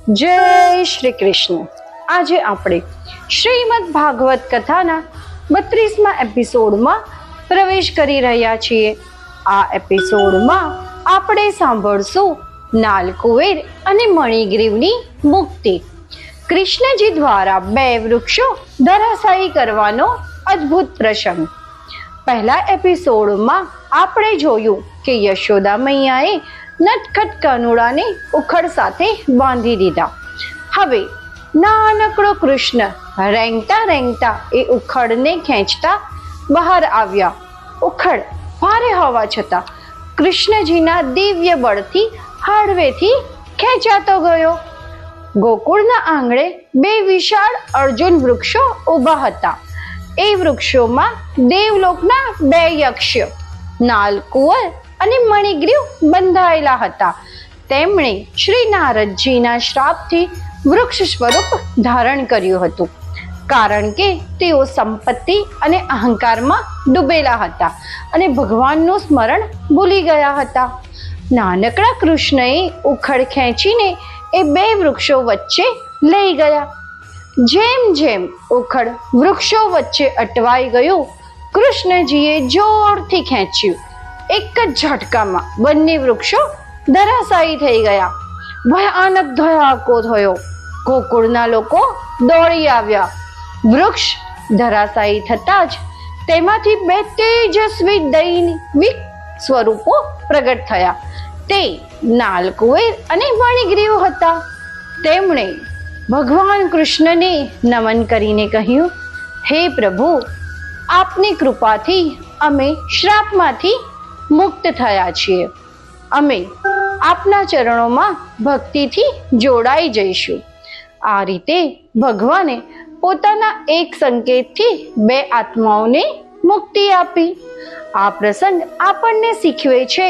જય શ્રી કૃષ્ણ। આજે આપણે શ્રીમદ ભાગવત કથાના 32મા એપિસોડમાં પ્રવેશ કરી રહ્યા છીએ। આ એપિસોડમાં આપણે સાંભળશું નાલકુવેર અને મણિગ્રીવની મુક્તિ। કૃષ્ણજી દ્વારા 2 વૃક્ષો ધરાશાયી કરવાનો અદ્ભુત પ્રસંગ। પહેલા એપિસોડમાં આપણે જોયું કે યશોદા મૈયાએ નટખટ કાનુડાને ઉખડ સાથે બાંધી દીધા। હવે નાનકડો કૃષ્ણ રેંગતા રેંગતા એ ઉખડને ખેંચતા બહાર આવ્યા। ઉખડ ભારે હોવા છતાં કૃષ્ણજીના દિવ્ય બળથી હળવેથી ખેંચાતો ગયો। ગોકુળના આંગણે 2 વિશાળ અર્જુન વૃક્ષો ઊભા હતા। એ વૃક્ષોમાં દેવલોકના 2 યક્ષ નાલકુવર અને મણિગ્રીવ બંધાયેલા હતા। તેમણે શ્રી નારદજીના શ્રાપથી વૃક્ષ સ્વરૂપ ધારણ કર્યું હતું, કારણ કે તેઓ સંપત્તિ અને અહંકારમાં ડૂબેલા હતા અને ભગવાનનું સ્મરણ ભૂલી ગયા હતા। નાનકડા કૃષ્ણએ ઉખડ ખેંચીને એ 2 વૃક્ષો વચ્ચે લઈ ગયા। જેમ જેમ ઉખડ વૃક્ષો વચ્ચે અટવાઈ ગયું, કૃષ્ણજીએ જોરથી ખેંચ્યું। એક જ ઝટકામાં બંને વૃક્ષો ધરાશાયી થઈ ગયા। ભયાનક ધડાકો થયો। ગોકુળના લોકો દોડી આવ્યા। વૃક્ષ ધરાશાયી થતા જ તેમાંથી 2 તેજસ્વી દૈવિક સ્વરૂપો પ્રગટ થયા। તે નાલકુવેર અને મણિગ્રીવ હતા। તેમણે ભગવાન કૃષ્ણને નમન કરીને કહ્યું, હે પ્રભુ, આપની કૃપાથી અમે શ્રાપમાંથી મુક્ત થયા છીએ। અમે આપના ચરણોમાં ભક્તિથી જોડાઈ જઈશું। આ રીતે ભગવાને પોતાના એક સંકેતથી 2 આત્માઓને મુક્તિ આપી। આ પ્રસંગ આપણને શીખવે છે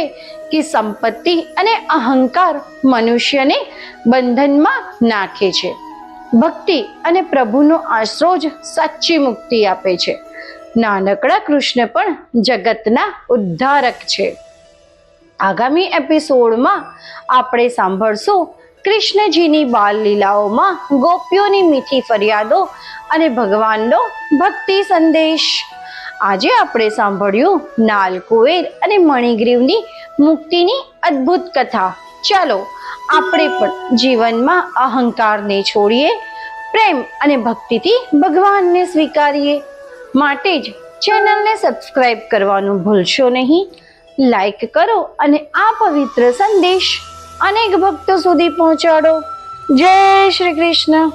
કે સંપત્તિ અને અહંકાર મનુષ્યને બંધનમાં નાખે છે। ભક્તિ અને પ્રભુનો આશરો જ સાચી મુક્તિ આપે છે। નાનકડા કૃષ્ણ પણ જગતના ઉદ્ધારક છે। આગામી એપિસોડમાં આપણે સાંભળશું કૃષ્ણજીની બાલ લીલાઓમાં ગોપીઓની મીઠી ફરિયાદો અને ભગવાનનો ભક્તિ સંદેશ। આજે આપણે સાંભળ્યું નાલકુવેર અને મણિગ્રીવની મુક્તિની અદ્ભુત કથા। ચાલો આપણે પણ જીવનમાં અહંકારને છોડીએ, પ્રેમ અને ભક્તિથી ભગવાનને સ્વીકારીએ। માટે જ ચેનલને સબસ્ક્રાઇબ કરવાનું ભૂલશો નહીં। લાઈક કરો અને આ પવિત્ર સંદેશ અનેક ભક્તો સુધી પહોંચાડો। જય શ્રી કૃષ્ણ।